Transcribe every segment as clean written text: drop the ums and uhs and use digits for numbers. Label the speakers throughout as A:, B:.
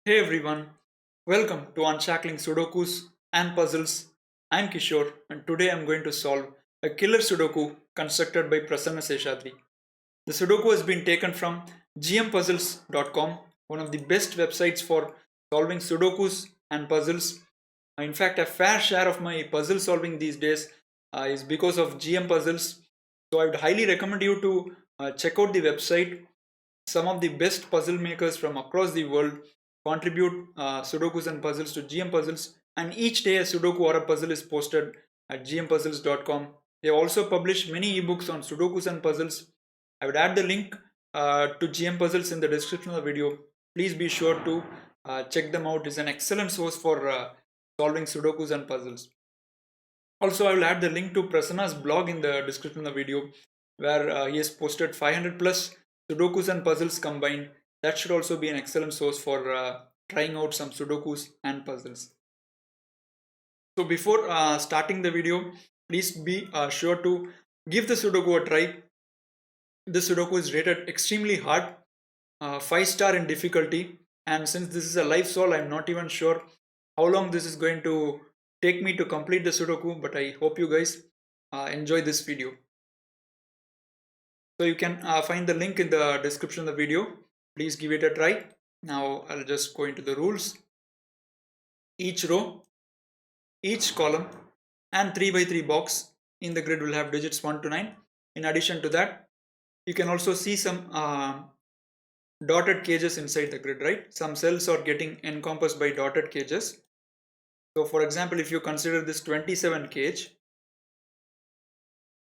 A: Hey everyone, welcome to Unshackling Sudokus and Puzzles. I'm Kishore and today I'm going to solve a killer Sudoku constructed by Prasanna Seshadri. The Sudoku has been taken from gmpuzzles.com, one of the best websites for solving Sudokus and puzzles. In fact, a fair share of my puzzle solving these days is because of GM Puzzles. So I would highly recommend you to check out the website. Some of the best puzzle makers from across the world contribute Sudokus and puzzles to GM Puzzles, and each day a Sudoku or a puzzle is posted at gmpuzzles.com. They also publish many ebooks on Sudokus and puzzles. I would add the link to GM Puzzles in the description of the video. Please be sure to check them out. It's an excellent source for solving Sudokus and puzzles. Also, I will add the link to Prasanna's blog in the description of the video, where he has posted 500 plus Sudokus and puzzles combined. That should also be an excellent source for trying out some Sudokus and puzzles. So before starting the video, please be sure to give the Sudoku a try. This Sudoku is rated extremely hard, 5-star in difficulty, and since this is a live solve, I'm not even sure how long this is going to take me to complete the Sudoku, but I hope you guys enjoy this video. So you can find the link in the description of the video. Please give it a try. Now I'll just go into the rules. Each row, each column and 3 by 3 box in the grid will have digits 1 to 9. In addition to that, you can also see some dotted cages inside the grid, right? Some cells are getting encompassed by dotted cages. So for example, if you consider this 27 cage,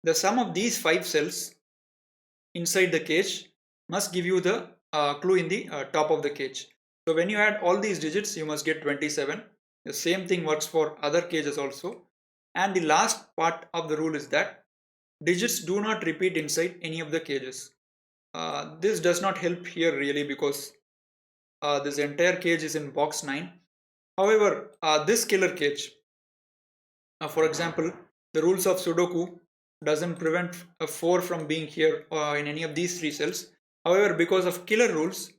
A: the sum of these 5 cells inside the cage must give you the clue in the top of the cage. So when you add all these digits, you must get 27. The same thing works for other cages also. And the last part of the rule is that digits do not repeat inside any of the cages. This does not help here really because this entire cage is in box 9. However, this killer cage, for example, the rules of Sudoku doesn't prevent a 4 from being here in any of these 3 cells. However, because of killer rules,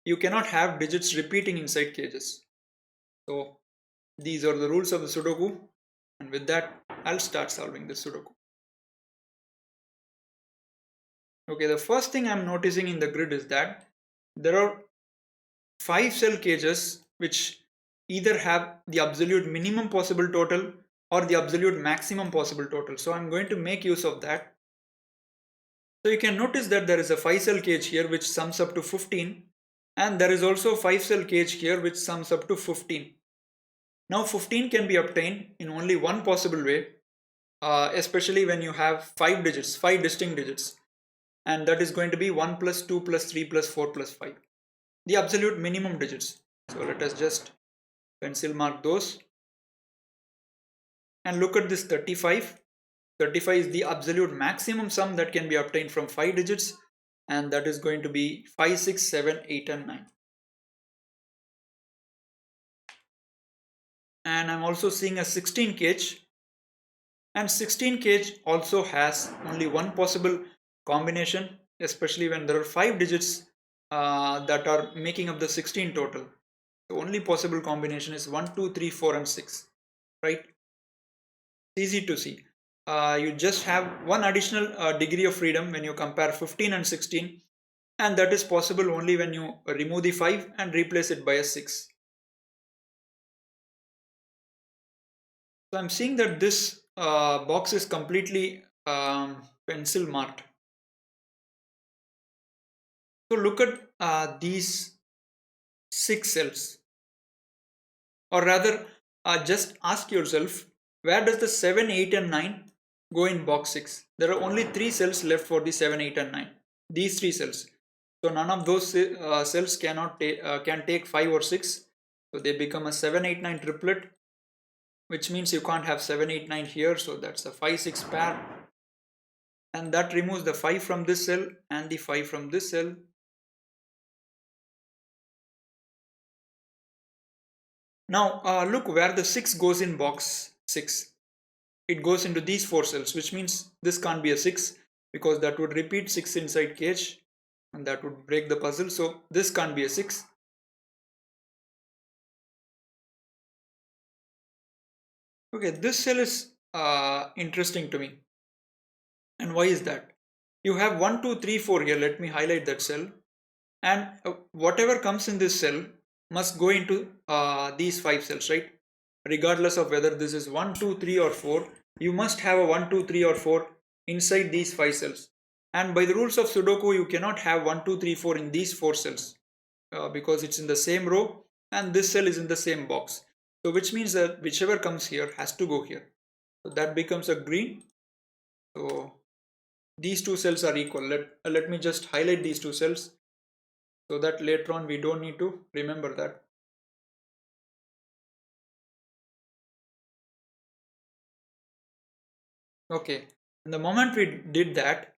A: you cannot have digits repeating inside cages. So these are the rules of the Sudoku, and with that, I'll start solving this Sudoku. Okay, the first thing I'm noticing in the grid is that there are 5 cell cages which either have the absolute minimum possible total or the absolute maximum possible total. So I'm going to make use of that. So you can notice that there is a 5 cell cage here which sums up to 15, and there is also a 5 cell cage here which sums up to 15. Now 15 can be obtained in only one possible way, especially when you have 5 digits, 5 distinct digits, and that is going to be 1 plus 2 plus 3 plus 4 plus 5, the absolute minimum digits. So let us just pencil mark those and look at this 35. 35 is the absolute maximum sum that can be obtained from 5 digits, and that is going to be 5, 6, 7, 8 and 9. And I'm also seeing a 16 cage, and 16 cage also has only one possible combination, especially when there are 5 digits that are making up the 16 total. The only possible combination is 1, 2, 3, 4 and 6, right? It's easy to see. You just have one additional degree of freedom when you compare 15 and 16, and that is possible only when you remove the 5 and replace it by a 6. So I'm seeing that this box is completely pencil marked. So look at these 6 cells, or rather just ask yourself, where does the 7, 8 and 9 go in box 6? There are only 3 cells left for the 7, 8 and 9. These 3 cells. So none of those cells can take 5 or 6. So they become a 7, 8, 9 triplet, which means you can't have 7, 8, 9 here. So that's a 5, 6 pair. And that removes the 5 from this cell and the 5 from this cell. Now look where the 6 goes in box 6. It goes into these 4 cells, which means this can't be a 6 because that would repeat 6 inside cage and that would break the puzzle. So this can't be a 6. Okay, this cell is interesting to me. And why is that? You have 1, 2, 3, 4 here. Let me highlight that cell. And whatever comes in this cell must go into these 5 cells, right? Regardless of whether this is 1, 2, 3, or 4, you must have a 1, 2, 3, or 4 inside these 5 cells. And by the rules of Sudoku, you cannot have 1, 2, 3, 4 in these 4 cells because it's in the same row and this cell is in the same box. So which means that whichever comes here has to go here. So that becomes a green. So these two cells are equal. Let me just highlight these two cells so that later on we don't need to remember that. Okay, and the moment we did that,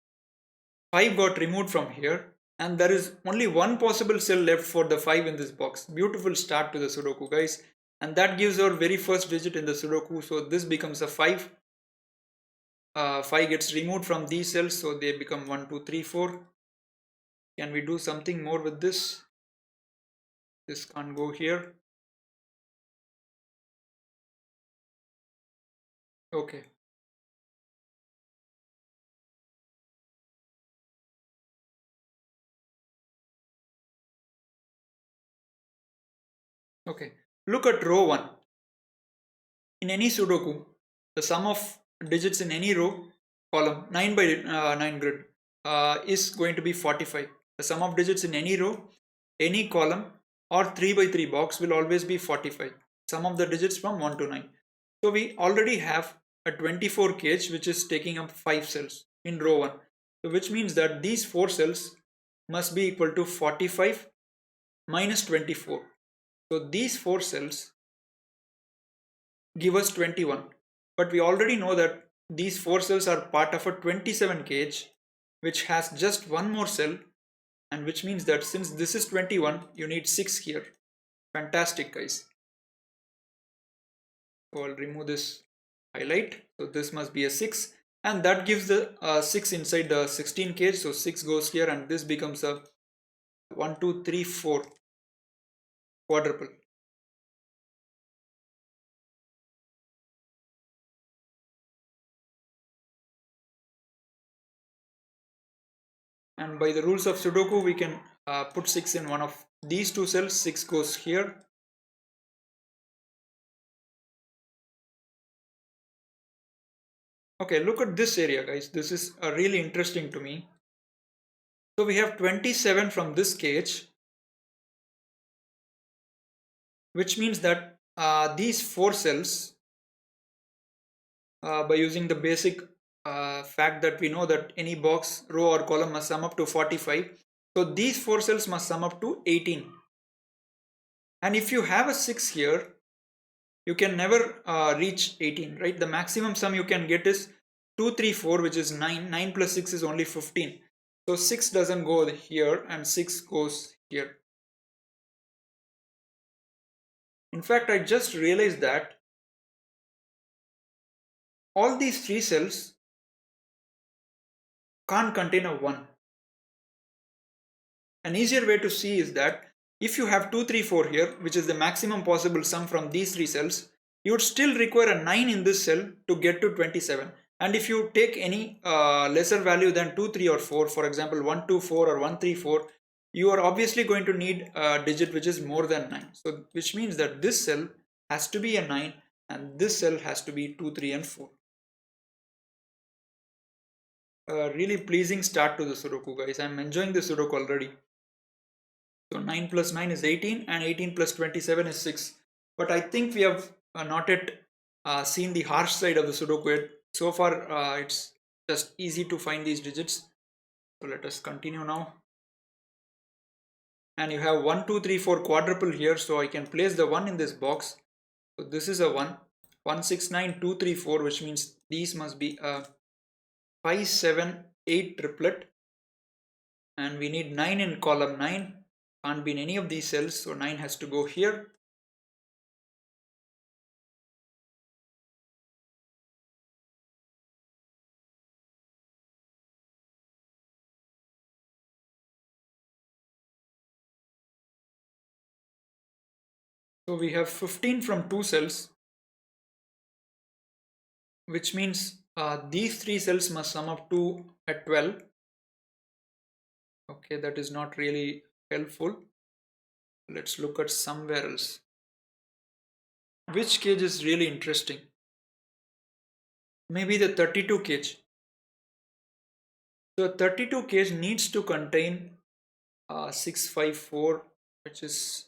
A: 5 got removed from here and there is only one possible cell left for the 5 in this box. Beautiful start to the Sudoku, guys, and that gives our very first digit in the Sudoku. So this becomes a 5. 5 gets removed from these cells, so they become 1, 2, 3, 4. Can we do something more with this? This can't go here. Okay. Okay. Look at row 1. In any Sudoku, the sum of digits in any row, column, 9 by 9 grid, is going to be 45. The sum of digits in any row, any column, or 3 by 3 box will always be 45. Sum of the digits from 1 to 9. So we already have a 24 cage which is taking up 5 cells in row 1. So which means that these 4 cells must be equal to 45 minus 24. So these 4 cells give us 21, but we already know that these 4 cells are part of a 27 cage which has just one more cell, and which means that since this is 21 you need 6 here. Fantastic, guys. So I'll remove this highlight, so this must be a 6, and that gives the 6 inside the 16 cage. So 6 goes here and this becomes a 1, 2, 3, 4 quadruple. And by the rules of Sudoku we can put 6 in one of these two cells. 6 goes here. Okay, look at this area, guys. This is really interesting to me. So we have 27 from this cage, which means that these 4 cells, by using the basic fact that we know that any box, row or column must sum up to 45. So these 4 cells must sum up to 18. And if you have a 6 here, you can never reach 18, right? The maximum sum you can get is 2, 3, 4, which is 9. 9 plus 6 is only 15. So 6 doesn't go here and 6 goes here. In fact, I just realized that all these 3 cells can't contain a 1. An easier way to see is that if you have 2, 3, 4 here, which is the maximum possible sum from these 3 cells, you would still require a 9 in this cell to get to 27. And if you take any lesser value than 2, 3 or 4, for example 1, 2, 4 or 1, 3, 4, you are obviously going to need a digit which is more than 9. So which means that this cell has to be a 9 and this cell has to be 2, 3 and 4. A really pleasing start to the Sudoku, guys. I'm enjoying the Sudoku already. So 9 plus 9 is 18 and 18 plus 27 is 6. But I think we have not yet seen the harsh side of the Sudoku yet. So far it's just easy to find these digits. So let us continue now. And you have 1, 2, 3, 4 quadruple here. So I can place the 1 in this box. So this is a 1. 1, 6, 9, 2, 3, 4, which means these must be a 5, 7, 8 triplet. And we need 9 in column 9. Can't be in any of these cells, so 9 has to go here. So we have 15 from 2 cells. which means these three cells must sum up to at 12. Okay, that is not really helpful. Let's look at somewhere else. Which cage is really interesting? Maybe the 32 cage. So 32 cage needs to contain 654, which is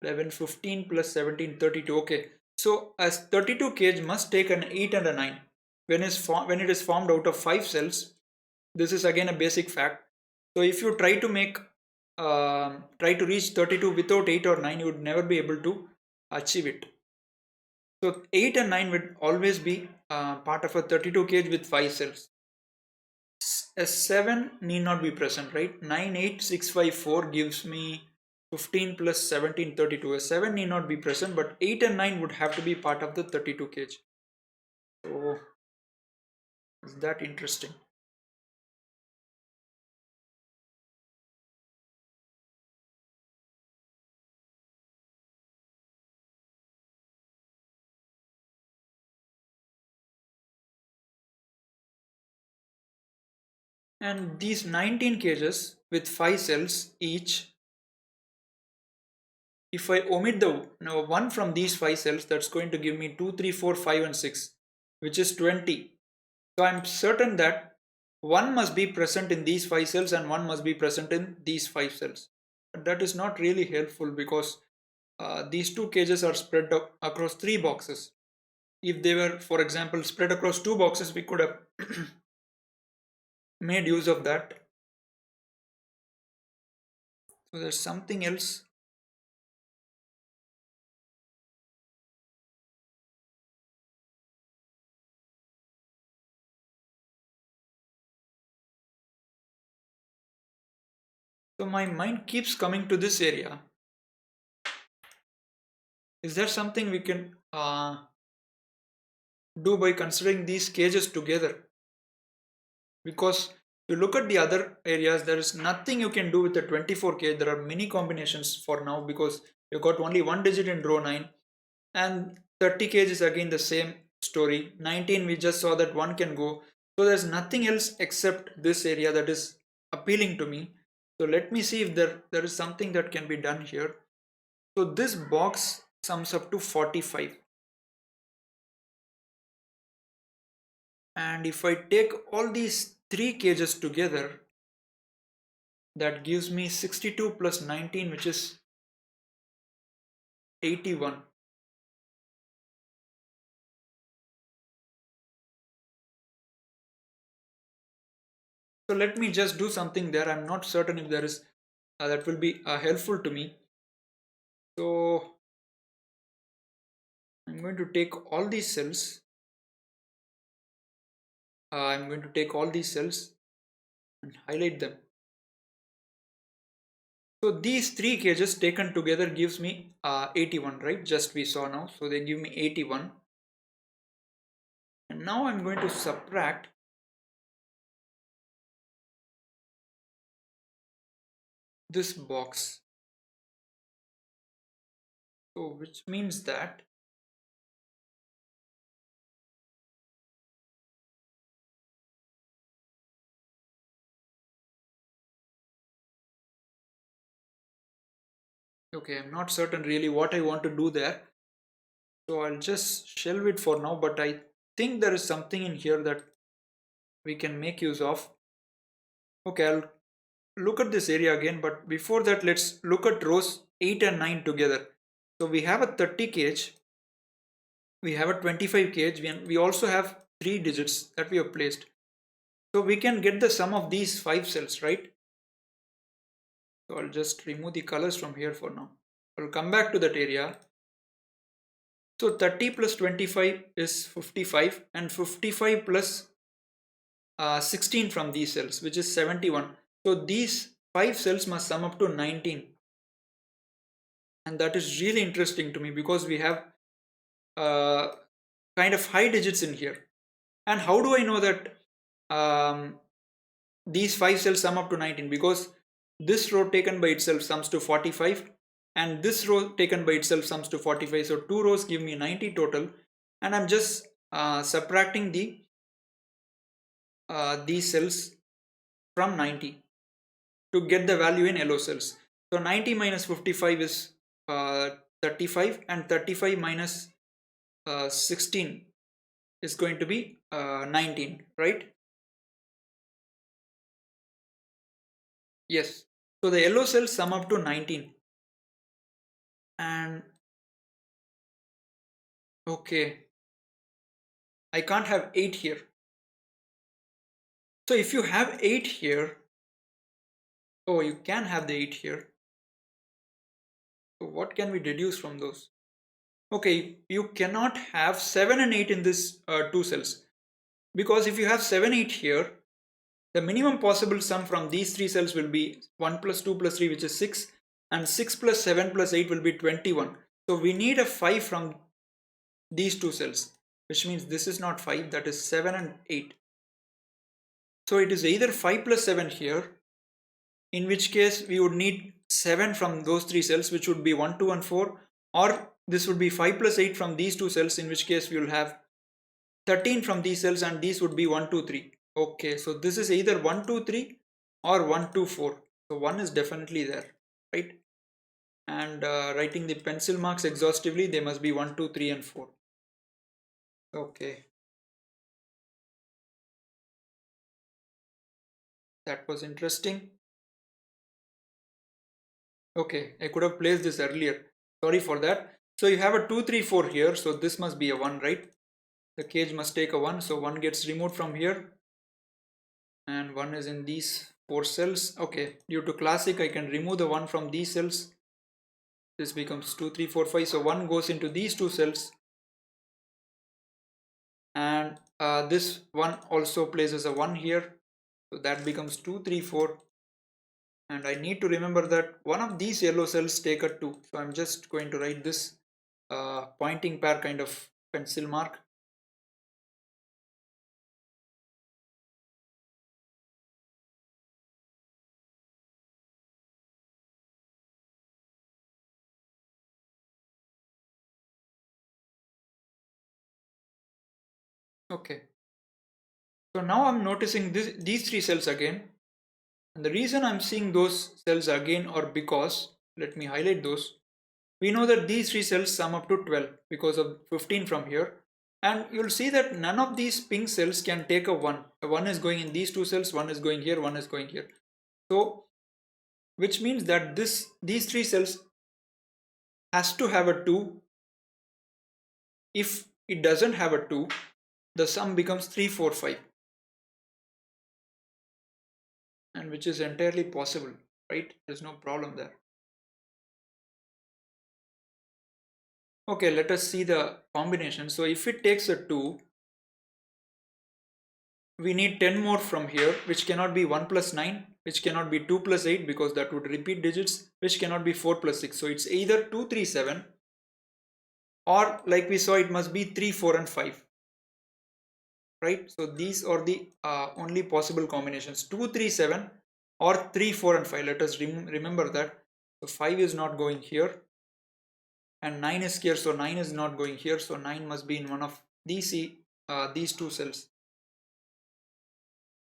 A: 11, 15 plus 17, 32. Okay, so as 32 cage must take an 8 and a 9 when it is formed out of 5 cells. This is again a basic fact. So if you try to reach 32 without 8 or 9, you would never be able to achieve it. So 8 and 9 would always be part of a 32 cage with 5 cells. A 7 need not be present, right? 9, 8, 6, 5, 4 gives me 15 plus 17, 32. A 7 need not be present, but 8 and 9 would have to be part of the 32 cage. So is that interesting? And these 19 cages with 5 cells each, if I omit the one from these 5 cells, that's going to give me 2, 3, 4, 5 and 6, which is 20. So I'm certain that one must be present in these 5 cells and one must be present in these 5 cells. But that is not really helpful because these two cages are spread across 3 boxes. If they were, for example, spread across 2 boxes, we could have made use of that. So there's something else. So my mind keeps coming to this area. Is there something we can do by considering these cages together? Because if you look at the other areas, there is nothing you can do with the 24 cage. There are many combinations for now because you got only one digit in row 9, and 30 cage is again the same story. 19 we just saw that one can go. So there's nothing else except this area that is appealing to me. So let me see if there is something that can be done here. So this box sums up to 45. And if I take all these three cages together, that gives me 62 plus 19, which is 81. So let me just do something there. I'm not certain if there is that will be helpful to me. So I'm going to take all these cells. I'm going to take all these cells and highlight them. So these three cages taken together gives me 81, right? Just we saw now. So they give me 81. And now I'm going to subtract this box. So which means that okay, I'm not certain really what I want to do there. So I'll just shelve it for now, but I think there is something in here that we can make use of. Okay, I'll look at this area again, but before that, let's look at rows 8 and 9 together. So we have a 30 cage, we have a 25 cage, we also have 3 digits that we have placed. So we can get the sum of these 5 cells, right? So I'll just remove the colors from here for now. I'll come back to that area. So 30 plus 25 is 55, and 55 plus 16 from these cells, which is 71. So these 5 cells must sum up to 19. And that is really interesting to me because we have kind of high digits in here. And how do I know that these 5 cells sum up to 19? Because this row taken by itself sums to 45 and this row taken by itself sums to 45. So 2 rows give me 90 total, and I'm just subtracting these cells from 90 to get the value in yellow cells. So 90 minus 55 is 35, and 35 minus 16 is going to be 19, right? Yes. So the yellow cells sum up to 19. And okay, I can't have 8 here. So if you have 8 here, oh, you can have the 8 here. So what can we deduce from those? Okay, you cannot have 7 and 8 in this two cells, because if you have 7, 8 here, the minimum possible sum from these three cells will be 1 plus 2 plus 3, which is 6, and 6 plus 7 plus 8 will be 21. So we need a 5 from these two cells, which means this is not 5, that is 7 and 8. So it is either 5 plus 7 here, in which case we would need 7 from those three cells, which would be 1, 2 and 4, or this would be 5 plus 8 from these two cells, in which case we will have 13 from these cells, and these would be 1, 2, 3. Okay, so this is either 1, 2, 3 or 1, 2, 4. So 1 is definitely there, right? And writing the pencil marks exhaustively, they must be 1, 2, 3 and 4. Okay, that was interesting. Okay, I could have placed this earlier. Sorry for that. So you have a 2, 3, 4 here. So this must be a 1, right? The cage must take a 1. So 1 gets removed from here. And 1 is in these 4 cells. Okay, due to classic, I can remove the 1 from these cells. This becomes 2, 3, 4, 5. So 1 goes into these 2 cells. And this 1 also places a 1 here. So that becomes 2, 3, 4. And I need to remember that one of these yellow cells take a 2. So I'm just going to write this pointing pair kind of pencil mark. Okay. So now I'm noticing these three cells again. And the reason I'm seeing those cells again or because, let me highlight those. We know that these three cells sum up to 12 because of 15 from here. And you'll see that none of these pink cells can take a 1. A 1 is going in these two cells, 1 is going here, 1 is going here. So, which means that these three cells has to have a 2. If it doesn't have a 2, the sum becomes 3, 4, 5. And which is entirely possible, right? There's no problem there. Okay, let us see the combination. So if it takes a 2, we need 10 more from here, which cannot be 1 plus 9, which cannot be 2 plus 8 because that would repeat digits, which cannot be 4 plus 6. So it's either 2, 3, 7, or like we saw, it must be 3, 4 and 5. Right? So these are the only possible combinations, 2, 3, 7 or 3, 4 and 5. Let us remember that. So 5 is not going here and 9 is here, so 9 is not going here. So 9 must be in one of these two cells.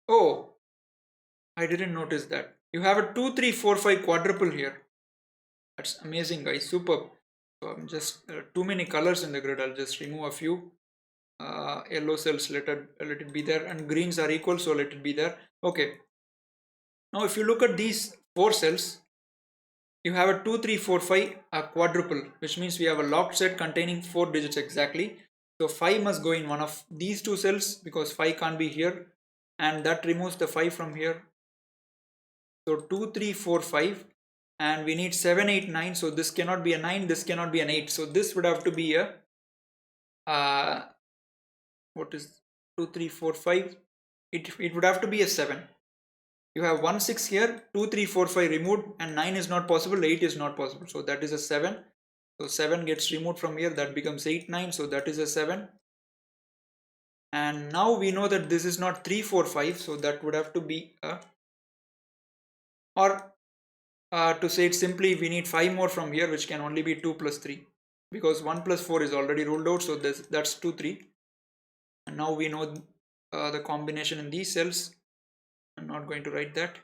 A: Oh, I didn't notice that. You have a 2, 3, 4, 5 quadruple here. That's amazing, guys. Superb. So I'm just too many colors in the grid. I'll just remove a few. Yellow cells, let it be there, and greens are equal, so let it be there. Okay. Now if you look at these 4 cells, you have a 2, 3, 4, 5 a quadruple, which means we have a locked set containing 4 digits exactly. So 5 must go in one of these 2 cells because 5 can't be here, and that removes the 5 from here. So 2, 3, 4, 5, and we need 7, 8, 9. So this cannot be a 9, this cannot be an 8. So this would have to be a what is 2, 3, 4, 5? It would have to be a 7. You have 1, 6 here, 2, 3, 4, 5 removed, and 9 is not possible, 8 is not possible. So that is a 7. So 7 gets removed from here, that becomes 8, 9. So that is a 7. And now we know that this is not 3, 4, 5. So that would have to be a, or to say it simply, we need 5 more from here, which can only be 2 plus 3. Because 1 plus 4 is already ruled out. So that's 2, 3. And now we know the combination in these cells. I'm not going to write that.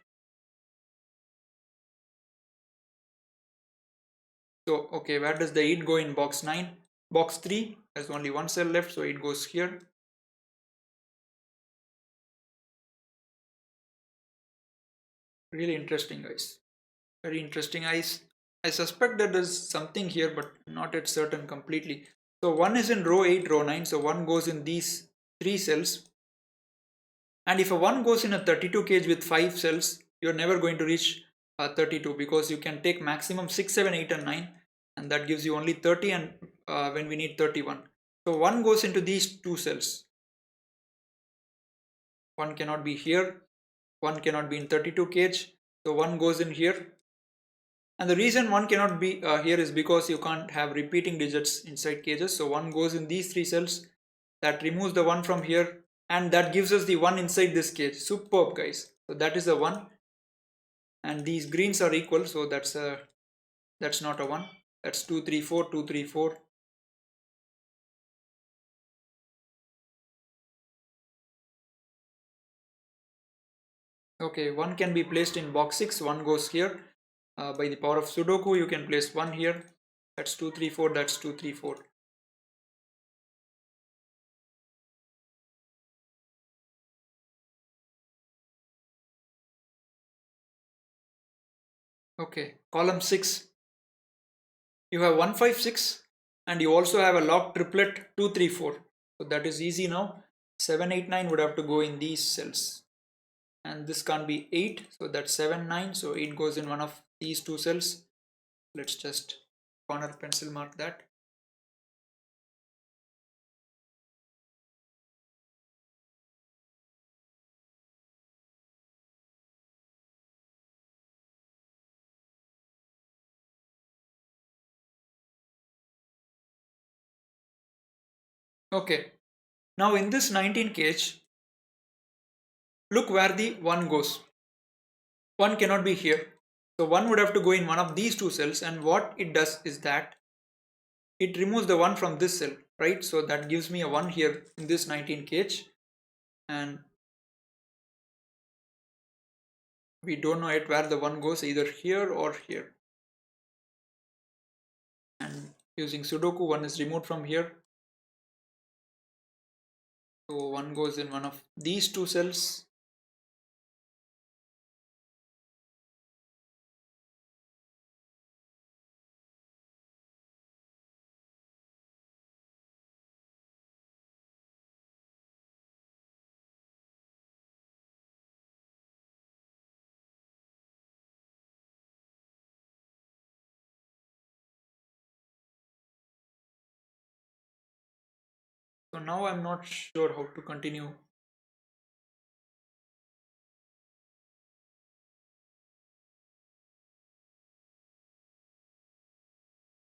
A: So okay, where does the 8 go in box 9? Box 3 has only one cell left, so it goes here. Really interesting, guys. Very interesting. I suspect that there's something here, but not yet certain completely. So 1 is in row 8, row 9, so 1 goes in these 3 cells. And if a 1 goes in a 32 cage with 5 cells, you're never going to reach 32, because you can take maximum 6, 7, 8 and 9, and that gives you only 30, and when we need 31. So 1 goes into these 2 cells. 1 cannot be here, 1 cannot be in 32 cage, so 1 goes in here. And the reason 1 cannot be here is because you can't have repeating digits inside cages. So 1 goes in these 3 cells, that removes the 1 from here, and that gives us the 1 inside this cage. Superb, guys. So that is a 1, and these greens are equal, so that's not a 1. That's 2 3 4 2 3 4. Okay, 1 can be placed in box 6, 1 goes here. By the power of Sudoku, you can place 1 here. That's 2 3 4, that's 2 3 4. Okay, column 6. You have 1 5 6, and you also have a locked triplet 2 3 4. So that is easy now. 7 8 9 would have to go in these cells, and this can't be 8, so that's 7 9, so 8 goes in one of these 2 cells. Let's just corner pencil mark that. Okay, now in this 19 cage, look where the 1 goes. 1 cannot be here, so 1 would have to go in one of these 2 cells, and what it does is that it removes the 1 from this cell, right? So that gives me a 1 here in this 19 cage, and we don't know yet where the 1 goes, either here or here. And using Sudoku, 1 is removed from here, so 1 goes in one of these 2 cells. So now I'm not sure how to continue.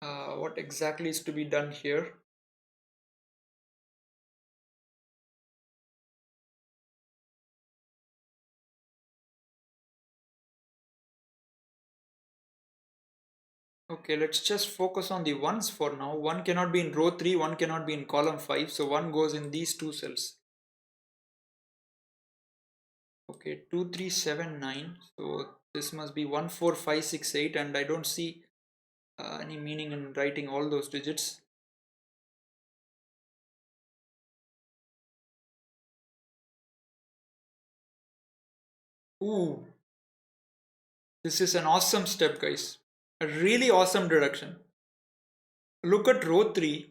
A: What exactly is to be done here? Okay, let's just focus on the ones for now. 1 cannot be in row 3, 1 cannot be in column 5, so 1 goes in these 2 cells. Okay, 2 3 7 9, so this must be 1 4 5 6 8, and I don't see any meaning in writing all those digits. Ooh, this is an awesome step, guys. A really awesome deduction. Look at row 3,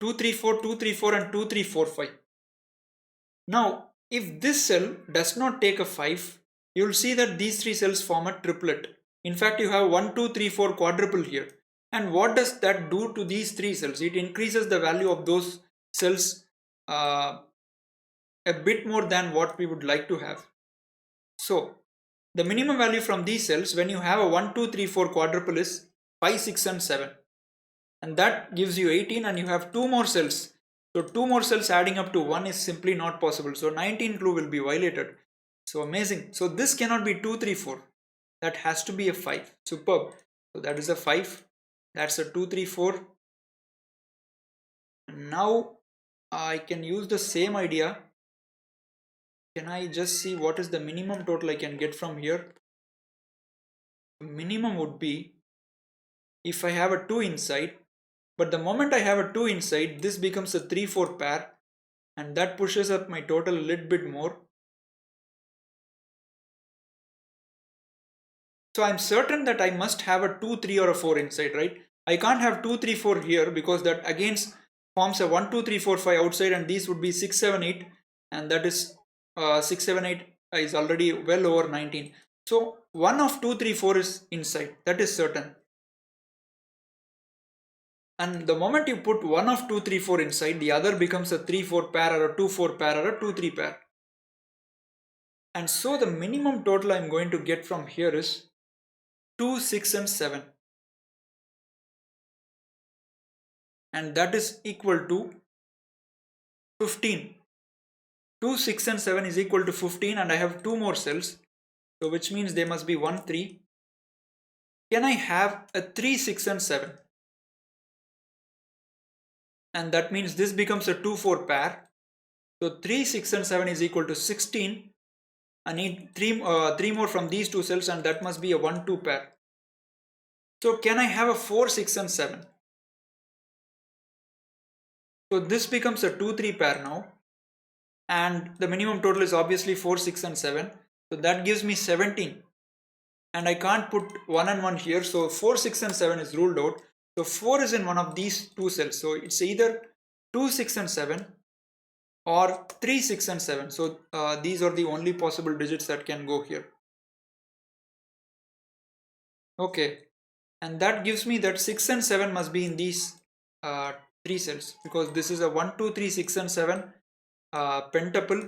A: 2 3 4 2 3 4 and 2 3 4 5. Now, if this cell does not take a 5, you will see that these 3 cells form a triplet. In fact, you have 1 2 3 4 quadruple here. And what does that do to these 3 cells? It increases the value of those cells a bit more than what we would like to have. So, the minimum value from these cells when you have a 1 2 3 4 quadruple is 5 6 and 7, and that gives you 18, and you have 2 more cells. So 2 more cells adding up to 1 is simply not possible, so 19 clue will be violated. So amazing. So this cannot be 2 3 4, that has to be a 5. Superb. So that is a 5, that's a 2 3 4. Now I can use the same idea. Can I just see what is the minimum total I can get from here? The minimum would be if I have a 2 inside, but the moment I have a 2 inside, this becomes a 3-4 pair, and that pushes up my total a little bit more. So I'm certain that I must have a 2, 3 or a 4 inside, right? I can't have 2, 3, 4 here because that again forms a 1, 2, 3, 4, 5 outside, and these would be 6, 7, 8, and that is 6, 7, 8 is already well over 19. So one of 2, 3, 4 is inside, that is certain. And the moment you put one of 2, 3, 4 inside, the other becomes a 3, 4 pair or a 2, 4 pair or a 2, 3 pair. And so the minimum total I'm going to get from here is 2, 6 and 7. And that is equal to 15. 2, 6 and 7 is equal to 15, and I have 2 more cells. So which means they must be 1, 3. Can I have a 3, 6 and 7? And that means this becomes a 2, 4 pair. So 3, 6 and 7 is equal to 16. I need 3 more from these 2 cells, and that must be a 1, 2 pair. So can I have a 4, 6 and 7? So this becomes a 2, 3 pair now. And the minimum total is obviously 4, 6 and 7. So that gives me 17. And I can't put 1 and 1 here. So 4, 6 and 7 is ruled out. So 4 is in one of these 2 cells. So it's either 2, 6 and 7 or 3, 6 and 7. So these are the only possible digits that can go here. Okay. And that gives me that 6 and 7 must be in these 3 cells, because this is a 1, 2, 3, 6 and 7 pentaple.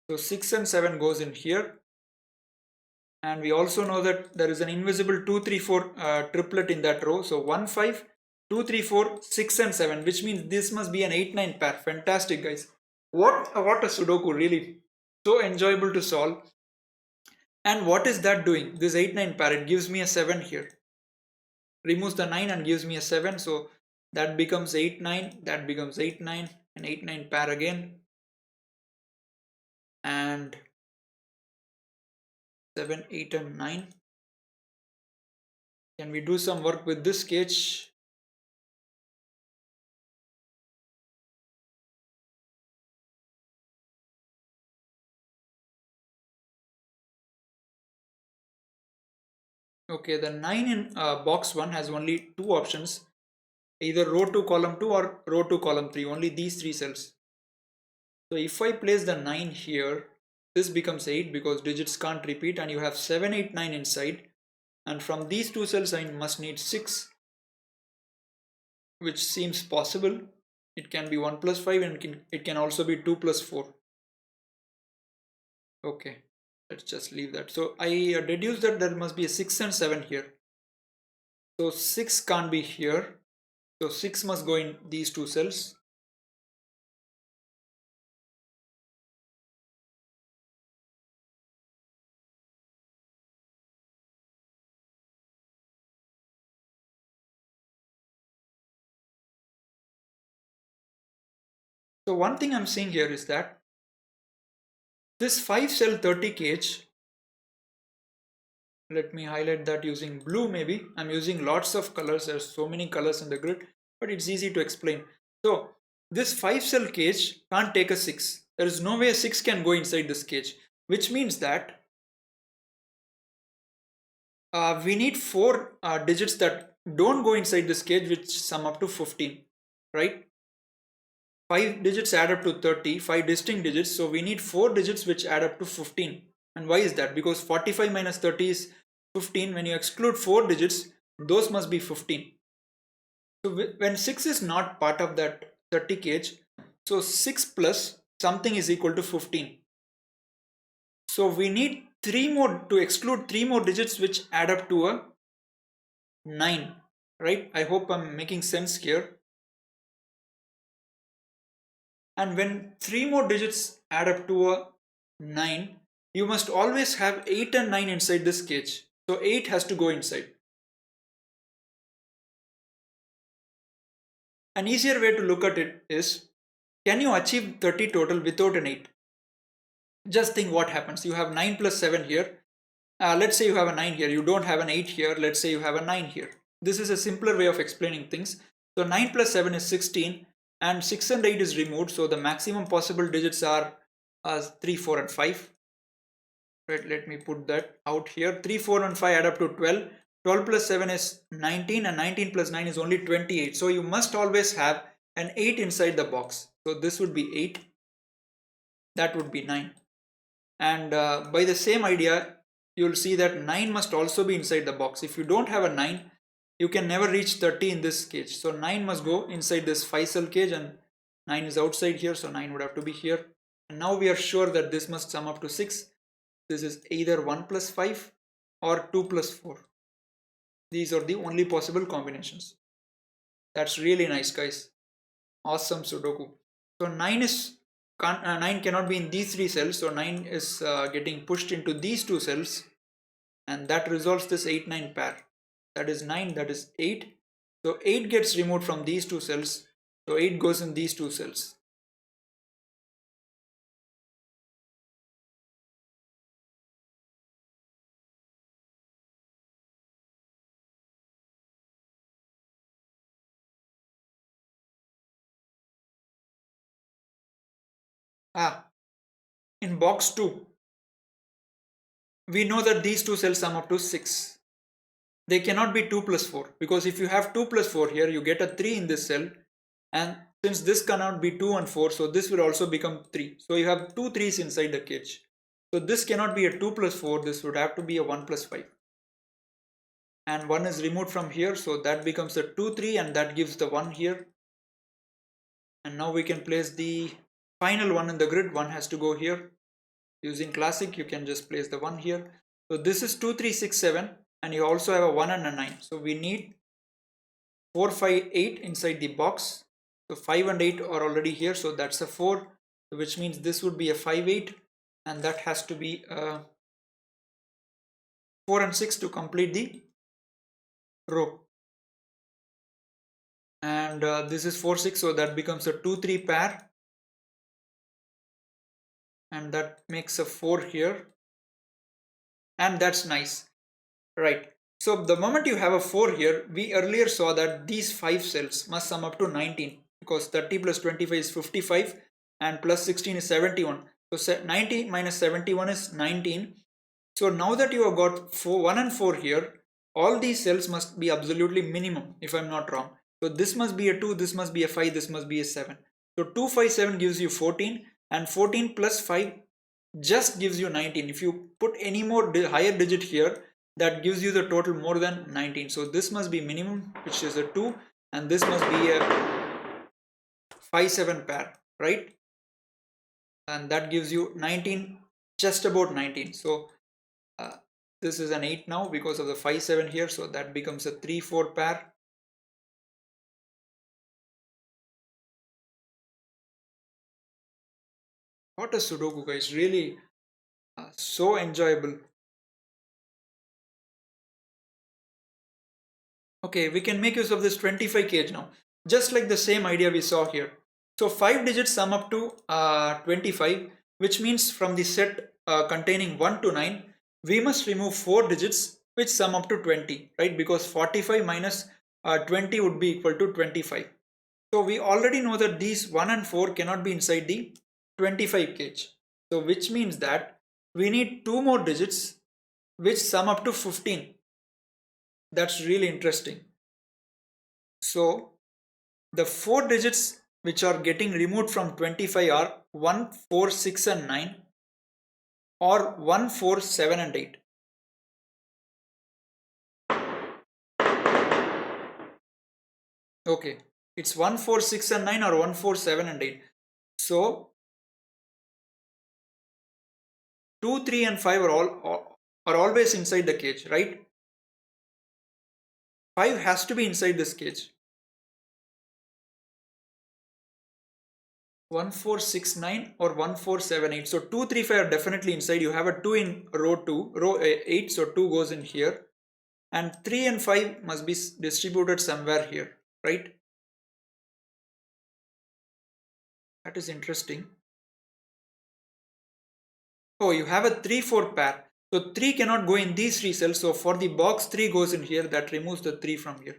A: So 6 and 7 goes in here. And we also know that there is an invisible 2, 3, 4 triplet in that row. So 1, 5, 2, 3, 4, 6 and 7, which means this must be an 8, 9 pair. Fantastic, guys. What a Sudoku, really. So enjoyable to solve. And what is that doing? This 8, 9 pair, it gives me a 7 here. Removes the 9 and gives me a 7. So that becomes 8, 9. That becomes 8, 9. And 8, 9 pair again. And 7, 8 and 9. Can we do some work with this sketch? Okay, the 9 in box 1 has only 2 options, either row 2 column 2 or row 2 column 3, only these 3 cells. So if I place the 9 here, this becomes 8 because digits can't repeat, and you have 7, 8, 9 inside, and from these 2 cells I must need 6, which seems possible. It can be 1 plus 5 and it can also be 2 plus 4. Okay, let's just leave that. So I deduce that there must be a 6 and 7 here. So 6 can't be here. So 6 must go in these 2 cells. So one thing I'm seeing here is that this 5 cell 30 kh, let me highlight that using blue maybe. I'm using lots of colors, there's so many colors in the grid, but it's easy to explain. So this 5 cell cage can't take a 6. There is no way a 6 can go inside this cage, which means that we need 4 digits that don't go inside this cage, which sum up to 15, right? 5 digits add up to 30, 5 distinct digits, so we need 4 digits which add up to 15. And why is that? Because 45 minus 30 is 15. When you exclude 4 digits, those must be 15. So when 6 is not part of that 30 cage, so 6 plus something is equal to 15. So we need 3 more to exclude 3 more digits which add up to a 9, right? I hope I'm making sense here. And when 3 more digits add up to a 9, you must always have 8 and 9 inside this cage. So 8 has to go inside. An easier way to look at it is Can you achieve 30 total without an 8? Just think what happens. You have 9 plus 7 here. Let's say you have a 9 here. You don't have an 8 here. Let's say you have a 9 here. This is a simpler way of explaining things. So 9 plus 7 is 16 and 6 and 8 is removed. So the maximum possible digits are 3, 4 and 5. Right, let me put that out here. 3, 4 and 5 add up to 12. 12 plus 7 is 19 and 19 plus 9 is only 28. So you must always have an 8 inside the box. So this would be 8. That would be 9. And by the same idea, you'll see that 9 must also be inside the box. If you don't have a 9, you can never reach 30 in this cage. So 9 must go inside this 5 cell cage and 9 is outside here. So 9 would have to be here. And now we are sure that this must sum up to 6. This is either 1 plus 5 or 2 plus 4. These are the only possible combinations. That's really nice, guys. Awesome Sudoku. So 9 cannot be in these 3 cells. So 9 is getting pushed into these 2 cells. And that resolves this 8-9 pair. That is 9, that is 8. So 8 gets removed from these 2 cells. So 8 goes in these 2 cells. In box 2, we know that these 2 cells sum up to 6. They cannot be 2 plus 4 because if you have 2 plus 4 here, you get a 3 in this cell. And since this cannot be 2 and 4, so this will also become 3. So you have 2 3s inside the cage. So this cannot be a 2 plus 4, this would have to be a 1 plus 5. And 1 is removed from here, so that becomes a 2 3 and that gives the 1 here. And now we can place the final one in the grid. 1 has to go here. Using classic, you can just place the 1 here. So this is 2 3 6 7 and you also have a 1 and a 9. So we need 4 5 8 inside the box. So 5 and 8 are already here, so that's a 4, which means this would be a 5 8 and that has to be a 4 and 6 to complete the row. And this is 4 6, so that becomes a 2 3 pair and that makes a 4 here, and that's nice, right? So the moment you have a 4 here, we earlier saw that these 5 cells must sum up to 19 because 30 plus 25 is 55 and plus 16 is 71. So 90 minus 71 is 19. So now that you have got 1 and 4 here, all these cells must be absolutely minimum if I'm not wrong. So this must be a 2, this must be a 5, this must be a 7. So 2 5 7 gives you 14 and 14 plus 5 just gives you 19. If you put any more higher digit here, that gives you the total more than 19. So this must be minimum, which is a 2, and this must be a 5 7 pair, right? And that gives you 19, just about 19. So this is an 8 now because of the 5 7 here, so that becomes a 3 4 pair. What a Sudoku, guys, really so enjoyable. Okay, we can make use of this 25 kg now, just like the same idea we saw here. So 5 digits sum up to 25, which means from the set containing 1 to 9, we must remove 4 digits which sum up to 20, right? Because 45 minus 20 would be equal to 25. So we already know that these 1 and 4 cannot be inside the 25 kg. So which means that we need 2 more digits which sum up to 15. That's really interesting. So the 4 digits which are getting removed from 25 are 1, 4, 6 and 9 or 1, 4, 7 and 8. Okay, it's 1, 4, 6 and 9 or 1, 4, 7 and 8. So 2, 3 and 5 are always inside the cage, right? 5 has to be inside this cage. 1 4 6 9 or 1 4 7 8. So 2 3 5 are definitely inside. You have a 2 in row 2, row 8, so 2 goes in here, and 3 and 5 must be distributed somewhere here, right? That is interesting. Oh, you have a 3-4 pair. So 3 cannot go in these 3 cells. So for the box 3 goes in here. That removes the 3 from here.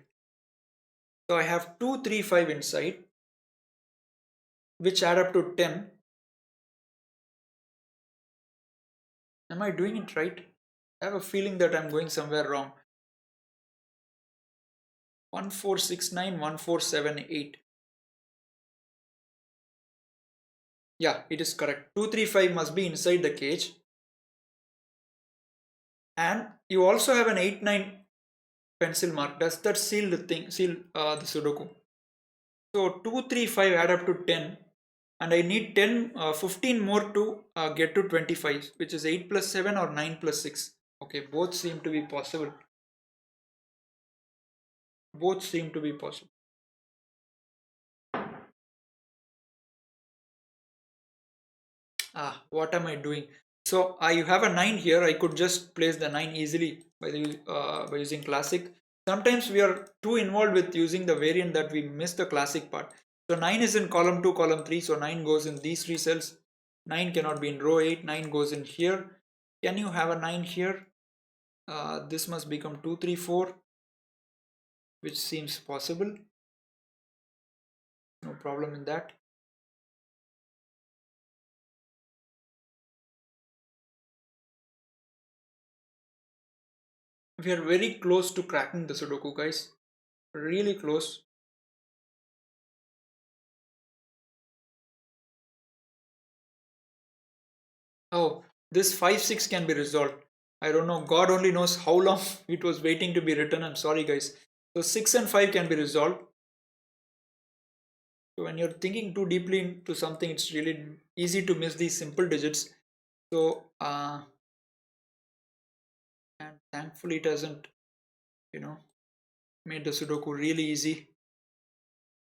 A: So I have 2, 3, 5 inside, which add up to 10. Am I doing it right? I have a feeling that I'm going somewhere wrong. 1469, 1478. Yeah, it is correct. 235 must be inside the cage. And you also have an 8-9 pencil mark. Does that seal the thing, seal the Sudoku? So 2, 3, 5 add up to 10. And I need 10, 15 more to get to 25, which is 8 plus 7 or 9 plus 6. Okay, both seem to be possible. Both seem to be possible. What am I doing? So you have a 9 here. I could just place the 9 easily by using classic. Sometimes we are too involved with using the variant that we miss the classic part. So 9 is in column 2, column 3. So 9 goes in these 3 cells. 9 cannot be in row 8. 9 goes in here. Can you have a 9 here? This must become 2, 3, 4, which seems possible. No problem in that. We are very close to cracking the Sudoku, guys. Really close. Oh, this 5 6 can be resolved. I don't know. God only knows how long it was waiting to be written. I'm sorry, guys. So 6 and 5 can be resolved. So when you're thinking too deeply into something, it's really easy to miss these simple digits. So, and thankfully it hasn't, you know, made the Sudoku really easy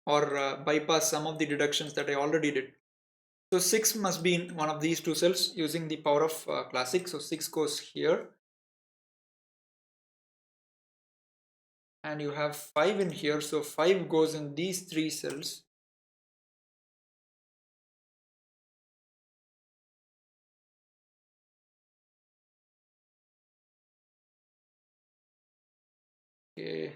A: or bypass some of the deductions that I already did. So 6 must be in one of these two cells using the power of classic. So 6 goes here. And you have 5 in here. So 5 goes in these 3 cells. Okay.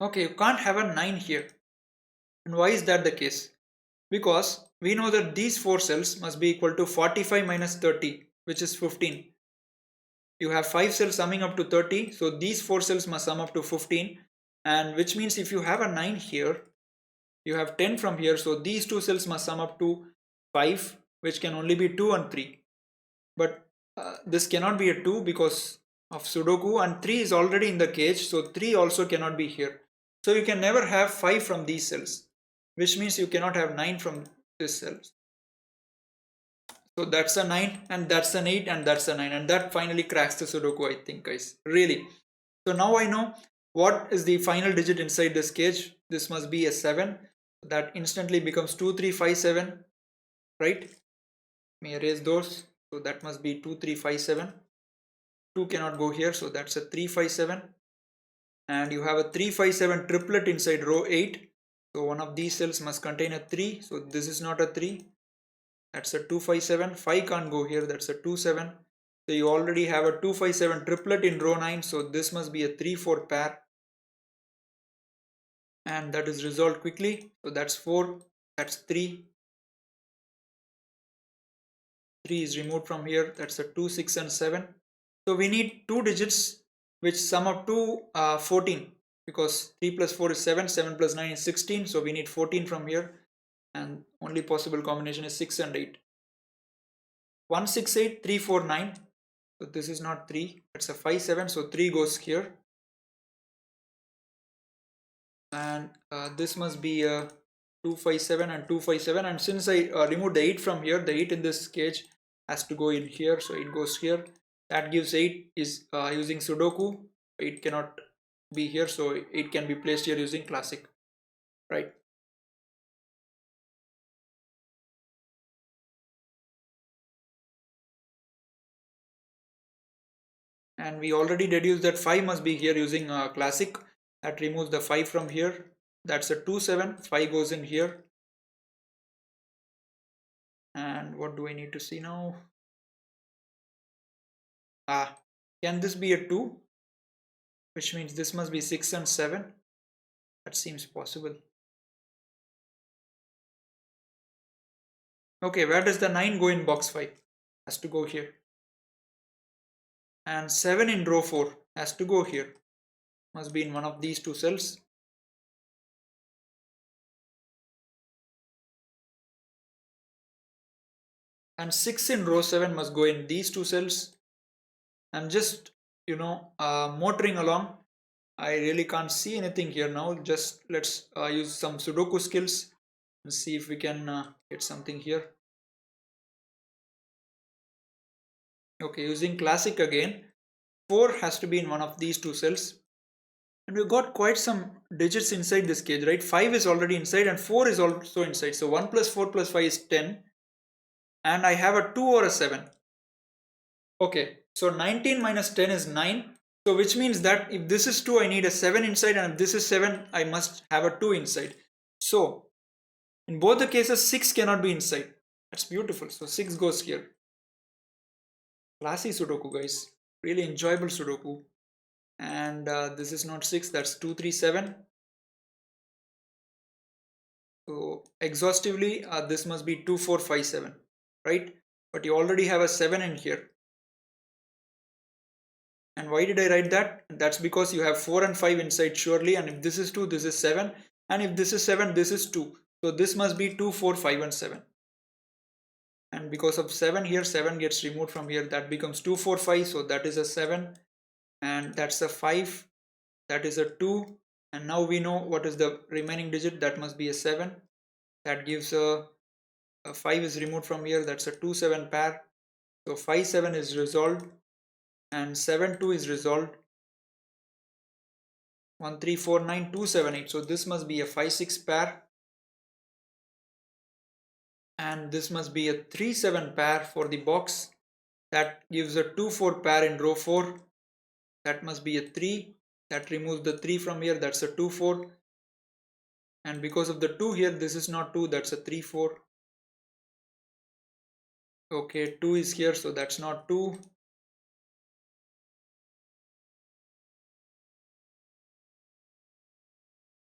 A: Okay, you can't have a 9 here. And why is that the case? Because we know that these 4 cells must be equal to 45 minus 30, which is 15. You have 5 cells summing up to 30, so these 4 cells must sum up to 15. And which means if you have a 9 here, you have 10 from here, so these 2 cells must sum up to 5, which can only be 2 and 3. But this cannot be a 2 because of Sudoku, and 3 is already in the cage, so 3 also cannot be here. So you can never have 5 from these cells, which means you cannot have 9 from this cells. So that's a 9 and that's an 8 and that's a 9, and that finally cracks the Sudoku, I think, guys. Really. So now I know what is the final digit inside this cage. This must be a 7. That instantly becomes 2357, right? Let me erase those. So that must be 2357. 2 cannot go here, so that's a 357. And you have a 357 triplet inside row 8. So one of these cells must contain a 3. So this is not a 3. That's a 257. 5 can't go here. That's a 27. So you already have a 257 triplet in row 9. So this must be a 3-4 pair. And that is resolved quickly. So that's 4. That's 3. 3 is removed from here. That's a 2, 6 and 7. So we need 2 digits which sum up to 14, because 3 plus 4 is 7, 7 plus 9 is 16. So we need 14 from here, and only possible combination is 6 and 8. 168, 3, 4, 9. So this is not 3, that's a 5, 7. So 3 goes here. And this must be a 257 and 257. And since I removed the 8 from here, the 8 in this cage has to go in here. So it goes here. That gives 8 is using Sudoku. 8 cannot be here, so 8 can be placed here using classic, right? And we already deduced that 5 must be here using classic. That removes the 5 from here. That's a 2 7. 5 goes in here. And what do I need to see now? Can this be a 2? Which means this must be 6 and 7. That seems possible. Okay, where does the 9 go in box 5? Has to go here. And 7 in row 4 has to go here. Must be in one of these two cells. And 6 in row 7 must go in these two cells. I'm just, motoring along. I really can't see anything here now. Just let's use some Sudoku skills and see if we can get something here. Okay, using classic again, 4 has to be in one of these two cells. And we've got quite some digits inside this cage, right? 5 is already inside and 4 is also inside. So 1 plus 4 plus 5 is 10. And I have a 2 or a 7. Okay, so 19 minus 10 is 9. So which means that if this is 2, I need a 7 inside, and if this is 7, I must have a 2 inside. So in both the cases, 6 cannot be inside. That's beautiful. So 6 goes here. Classy Sudoku, guys. Really enjoyable Sudoku. And this is not 6, that's 2 3 7. So exhaustively, this must be 2 4 5 7, right? But you already have a 7 in here. And why did I write that? That's because you have 4 and 5 inside surely, and if this is 2, this is 7, and if this is 7, this is 2. So this must be 2 4 5 and 7. And because of 7 here, 7 gets removed from here, that becomes 2 4 5. So that is a 7, and that's a 5, that is a 2, and now we know what is the remaining digit. That must be a 7. That gives a 5 is removed from here, that's a 2 7 pair. So 5 7 is resolved, and 7 2 is resolved. 1 3 4 9 2 7 8. So this must be a 5 6 pair, and this must be a 3 7 pair for the box. That gives a 2 4 pair in row 4. That must be a 3. That removes the 3 from here, that's a 2 4. And because of the 2 here, this is not 2, that's a 3 4. Okay, 2 is here, so that's not 2.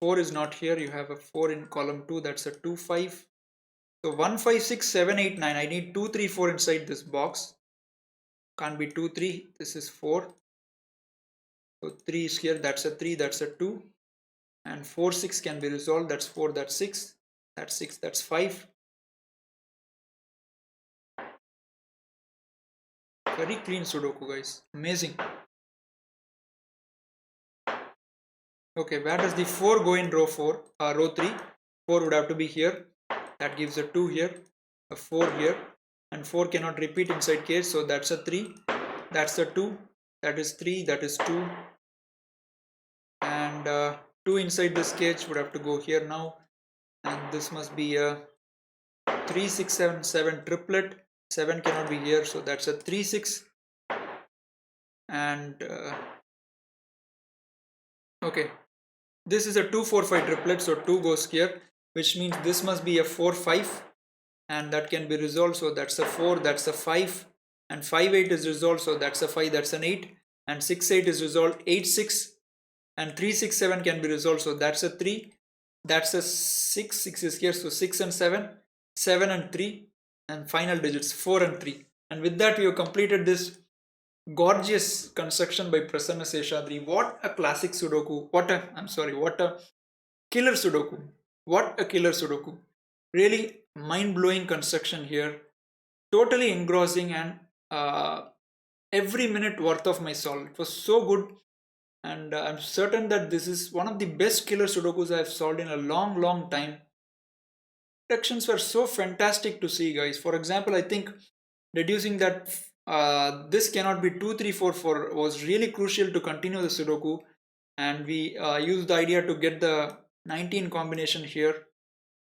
A: 4 is not here, you have a 4 in column 2, that's a 2 5. So 1 5 6 7 8 9, I need 2 3 4 inside this box. Can't be 2 3, this is 4. So 3 is here, that's a 3, that's a 2. And 4 6 can be resolved, that's 4, that's 6, that's 6, that's 5. Very clean Sudoku, guys, amazing. Okay, where does the 4 go in row 4? Row 3. 4 would have to be here. That gives a 2 here, a 4 here, and 4 cannot repeat inside cage, so that's a 3, that's a 2, that is 3, that is 2, and 2 inside this cage would have to go here now, and this must be a 3 6 7 7 triplet. 7 cannot be here, so that's a 3 6, and okay, this is a 2 4 5 triplet, so 2 goes here, which means this must be a 4 5, and that can be resolved, so that's a 4, that's a 5, and 5 8 is resolved, so that's a 5, that's an 8, and 6 8 is resolved, 8 6, and 3 6 7 can be resolved, so that's a 3, that's a 6, 6 is here, so 6 and 7, 7 and 3, and final digits 4 and 3. And with that, we have completed this gorgeous construction by Prasanna Seshadri. What a classic Sudoku! What a killer Sudoku! What a killer Sudoku! Really mind-blowing construction here. Totally engrossing, and every minute worth of my soul. It was so good, and I'm certain that this is one of the best killer Sudokus I've solved in a long time. Deductions were so fantastic to see, guys. For example, I think deducing that this cannot be 2 3 4 4 was really crucial to continue the Sudoku, and we used the idea to get the 19 combination here,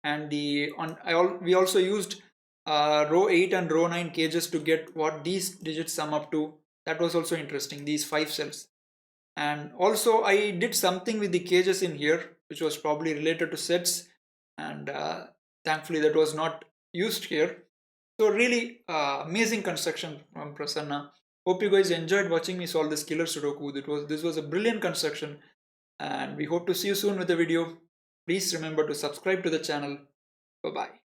A: and we also used row 8 and row 9 cages to get what these digits sum up to, That was also interesting, these 5 cells. And also I did something with the cages in here, which was probably related to sets, and thankfully that was not used here. So really amazing construction from Prasanna. Hope you guys enjoyed watching me solve this killer Sudoku. This was a brilliant construction, and we hope to see you soon with the video. Please remember to subscribe to the channel. Bye bye.